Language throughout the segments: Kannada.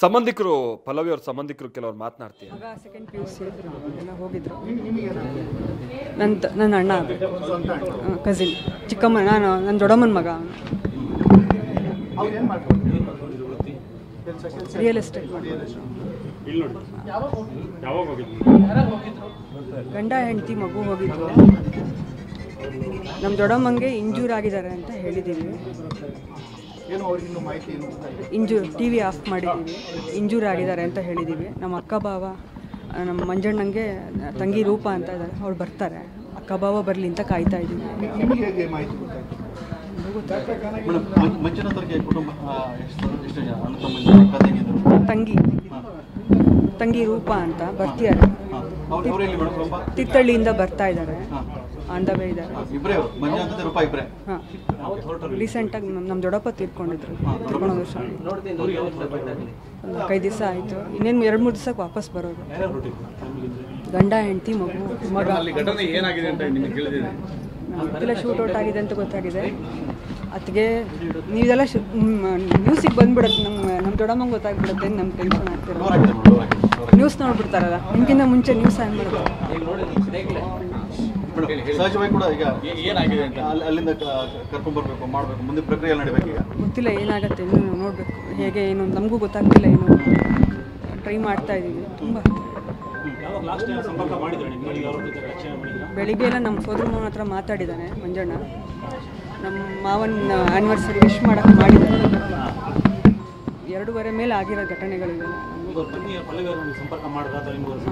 ಸಂಬಂಧಿಕರು ಪಲ್ಲವಿ ಅವ್ರ ಸಂಬಂಧಿಕರು ಕೆಲವರು ಮಾತನಾಡ್ತೀವಿ. ಮಗ ಸೆಕೆಂಡ್ PUC ಎಲ್ಲ ಹೋಗಿದ್ರು. ನನ್ನ ಅಣ್ಣ ಕಸಿನ್ ಚಿಕ್ಕಮ್ಮ, ನನ್ನ ದೊಡ್ಡಮ್ಮನ ಮಗ. ರಿಯಲ್ ಎಸ್ಟೇಟ್ ಗಂಡ ಹೆಂಡತಿ ಮಗು ಹೋಗಿದ್ರು. ನಮ್ಮ ದೊಡ್ಡಮ್ಮಂಗೆ ಇಂಜೂರ್ ಆಗಿದ್ದಾರೆ ಅಂತ ಹೇಳಿದ್ದೀವಿ. TV ಆಫ್ ಮಾಡಿದ್ದೀವಿ, ಇಂಜೂರ್ ಆಗಿದ್ದಾರೆ ಅಂತ ಹೇಳಿದ್ದೀವಿ. ನಮ್ಮ ಅಕ್ಕ ಬಾವ, ನಮ್ಮ ಮಂಜಣ್ಣಂಗೆ ತಂಗಿ ರೂಪ ಅಂತ ಇದ್ದಾರೆ, ಅವ್ರು ಬರ್ತಾರೆ. ಅಕ್ಕ ಬಾವ ಬರಲಿ ಅಂತ ಕಾಯ್ತಾ ಇದ್ದೀವಿ. ತಂಗಿ ರೂಪ ಅಂತ ಬರ್ತಿದ್ದಾರೆ, ತಿತ್ತಳ್ಳಿಯಿಂದ ಬರ್ತಾ ಇದ್ದಾರೆ, ಆನ್ ದ ವೇ ಇದ್ದಾರೆ. ಹಾಂ, ರೀಸೆಂಟಾಗಿ ನಮ್ಮ ದೊಡ್ಡಪ್ಪ ತೀರ್ಕೊಂಡಿದ್ರು, ತೀರ್ಕೊಳ್ಳೋ ವರ್ಷ 5 ದಿವಸ ಆಯಿತು. ಇನ್ನೇನು 2-3 ದಿವಸಕ್ಕೆ ವಾಪಸ್ ಬರೋದು. ಗಂಡ ಹೆಂಡತಿ ಮಗ ಗೊತ್ತಿಲ್ಲ, ಶೂಟೌಟ್ ಆಗಿದೆ ಅಂತ ಗೊತ್ತಾಗಿದೆ. ಅದಕ್ಕೆ ನೀವೆಲ್ಲ ನ್ಯೂಸಿಗೆ ಬಂದ್ಬಿಡುತ್ತೆ, ನಮ್ಮ ದೊಡ್ಡಮ್ಮಂಗೆ ಗೊತ್ತಾಗ್ಬಿಡುತ್ತೆ. ನಮ್ಮ ಟೆನ್ಷನ್ ಆಗ್ತಿರೋ ನ್ಯೂಸ್ ನೋಡ್ಬಿಡ್ತಾರಲ್ಲ, ನಿಮಗಿಂತ ಮುಂಚೆ ನ್ಯೂಸ್ ಆನ್ ಮಾಡೋದು. ಸಹಜವಾಗಿ ಕೂಡ ಈಗ ಏನಾಗಿದೆ ಅಂತ ಅಲ್ಲಿಂದ ಕರ್ಕೊಂಡ್ಬರ್ಬೇಕು, ಮಾಡಬೇಕು, ಮುಂದೆ ಪ್ರಕ್ರಿಯೆ ನಡೀಬೇಕು. ಈಗ ಗೊತ್ತಿಲ್ಲ ಏನಾಗುತ್ತೆ, ಇನ್ನು ನೋಡಬೇಕು, ಹೇಗೆ ಏನು ನಮಗೂ ಗೊತ್ತಾಗ್ತಿಲ್ಲ. ಏನು ಟ್ರೈ ಮಾಡ್ತಾ ಇದ್ದೀವಿ. ತುಂಬ ಬೆಳಿಗ್ಗೆ ಎಲ್ಲ ನಮ್ಮ ಸೋದರ ಮಾವನ ಹತ್ರ ಮಾತಾಡಿದ್ದಾನೆ ಮಂಜಣ್ಣ. ನಮ್ಮ ಮಾವನ ಆ್ಯನಿವರ್ಸರಿ ವಿಶ್ ಮಾಡೋಕ್ಕೆ ಮಾಡಿದ್ದಾನೆ. 2:30 ಮೇಲೆ ಆಗಿರೋ ಘಟನೆಗಳಿವೆ.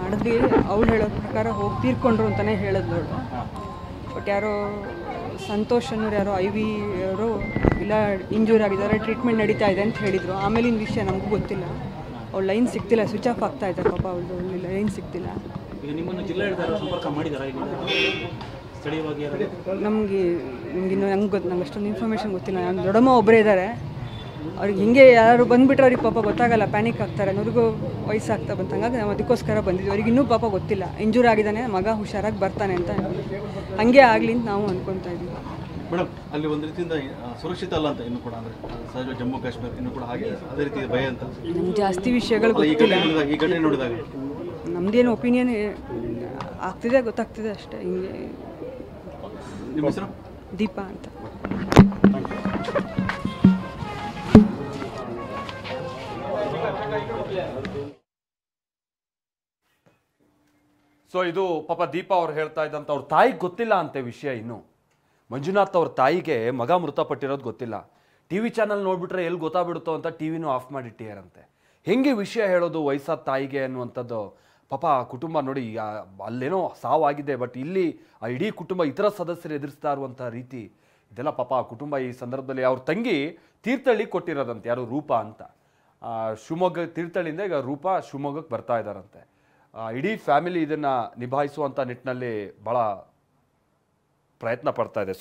ಮಾಡಿದ್ವಿ. ಅವ್ಳು ಹೇಳೋ ಪ್ರಕಾರ ಹೋಗಿ ತೀರ್ಕೊಂಡ್ರು ಅಂತಲೇ ಹೇಳಿದ್ಲು ಅವಳು. ಬಟ್ ಯಾರೋ ಸಂತೋಷ್ ಅನ್ನೋರು ಯಾರೋ IV ಅವರು ಇಲ್ಲ ಇಂಜೂರ್ ಆಗಿದ್ದಾರೆ, ಟ್ರೀಟ್ಮೆಂಟ್ ನಡೀತಾ ಇದೆ ಅಂತ ಹೇಳಿದರು. ಆಮೇಲಿನ ವಿಷಯ ನಮಗೂ ಗೊತ್ತಿಲ್ಲ. ಅವ್ಳು ಲೈನ್ ಸಿಗ್ತಿಲ್ಲ, ಸ್ವಿಚ್ ಆಫ್ ಆಗ್ತಾ ಇದೆ ಪಾಪ. ಅವಳು ಲೈನ್ ಸಿಗ್ತಿಲ್ಲ. ನಮಗೆ ಇನ್ನೂ ನಂಗೆ ಅಷ್ಟೊಂದು ಇನ್ಫಾರ್ಮೇಷನ್ ಗೊತ್ತಿಲ್ಲ. ನನ್ನ ದೊಡ್ಡಮ್ಮ ಒಬ್ಬರೇ ಇದ್ದಾರೆ. ಅವ್ರಿಗೆ ಹಿಂಗೆ ಯಾರು ಬಂದುಬಿಟ್ರೆ ಅವ್ರಿಗೆ ಪಾಪ ಗೊತ್ತಾಗಲ್ಲ, ಪ್ಯಾನಿಕ್ ಆಗ್ತಾರೆ. ಅವ್ರಿಗೂ ವಯಸ್ಸಾಗ್ತಾ ಬಂತು, ಹಂಗಾಗಿ ನಾವು ಅದಕ್ಕೋಸ್ಕರ ಬಂದಿದ್ವಿ. ಅವ್ರಿಗೆ ಇನ್ನೂ ಪಾಪ ಗೊತ್ತಿಲ್ಲ, ಇಂಜೂರ್ ಆಗಿದ್ದಾನೆ, ಮಗ ಹುಷಾರಾಗಿ ಬರ್ತಾನೆ ಅಂತ. ಹಾಗೆ ಆಗಲಿ ಅಂತ ನಾವು ಅಂದ್ಕೊತಾ ಇದ್ದೀವಿ. ಮೇಡಮ್, ಅಲ್ಲಿ ಒಂದು ರೀತಿಯಿಂದ ಸುರಕ್ಷಿತ ಅಲ್ಲ ಅಂತ ಇನ್ನೂ ಕೂಡ, ಅಂದರೆ ಸಹಜ ಜಮ್ಮು ಕಾಶ್ಮೀರ ಇನ್ನೂ ಕೂಡ ಹಾಗೆ ಅದೇ ರೀತಿ ಭಯ ಅಂತ. ನಮ್ಗೆ ಜಾಸ್ತಿ ವಿಷಯಗಳು ಗೊತ್ತಿಲ್ಲ. ಈ ಘಟನೆ ನೋಡಿದಾಗ ನಮ್ಮದೇನು ಒಪಿನಿಯನ್ ಆಗ್ತಿದೆ, ಗೊತ್ತಾಗ್ತಿದೆ ಅಷ್ಟೇ. ಹಿಂಗೆ. ನಿಮ್ಮ ಹೆಸರು? ದೀಪಾ ಅಂತ. ಸೊ ಇದು ಪಾಪ ದೀಪಾ ಅವ್ರು ಹೇಳ್ತಾ ಇದ್ದಂತ ಅವ್ರ ತಾಯಿಗೆ ಗೊತ್ತಿಲ್ಲ ಅಂತೆ ವಿಷಯ. ಇನ್ನು ಮಂಜುನಾಥ್ ಅವ್ರ ತಾಯಿಗೆ ಮಗ ಮೃತಪಟ್ಟಿರೋದು ಗೊತ್ತಿಲ್ಲ. TV ಚಾನಲ್ ನೋಡ್ಬಿಟ್ರೆ ಎಲ್ಲಿ ಗೊತ್ತಾಗ್ಬಿಡುತ್ತೋ ಅಂತ TVನೂ ಆಫ್ ಮಾಡಿಟ್ಟಿಯಾರಂತೆ. ಹೆಂಗೆ ವಿಷಯ ಹೇಳೋದು ವಯಸ್ಸಾದ ತಾಯಿಗೆ ಅನ್ನುವಂಥದ್ದು. ಪಾಪ ಕುಟುಂಬ ನೋಡಿ, ಅಲ್ಲೇನೋ ಸಾವಾಗಿದೆ, ಬಟ್ ಇಲ್ಲಿ ಆ ಇಡೀ ಕುಟುಂಬ ಇತರ ಸದಸ್ಯರು ಎದುರಿಸ್ತಾ ಇರುವಂಥ ರೀತಿ ಇದೆಲ್ಲ ಪಾಪ ಕುಟುಂಬ ಈ ಸಂದರ್ಭದಲ್ಲಿ. ಅವ್ರ ತಂಗಿ ತೀರ್ಥಹಳ್ಳಿ ಕೊಟ್ಟಿರೋದಂತೆ, ಯಾರು ರೂಪ ಅಂತ. ಶಿವಮೊಗ್ಗ ತೀರ್ಥಹಳ್ಳಿಯಿಂದ ಈಗ ರೂಪ ಶಿವಮೊಗ್ಗಕ್ಕೆ ಬರ್ತಾ ಇದ್ದಾರಂತೆ. ಇಡೀ ಫ್ಯಾಮಿಲಿ ಇದನ್ನು ನಿಭಾಯಿಸುವಂಥ ನಿಟ್ಟಿನಲ್ಲಿ ಭಾಳ ಪ್ರಯತ್ನ ಪಡ್ತಾ ಇದೆ.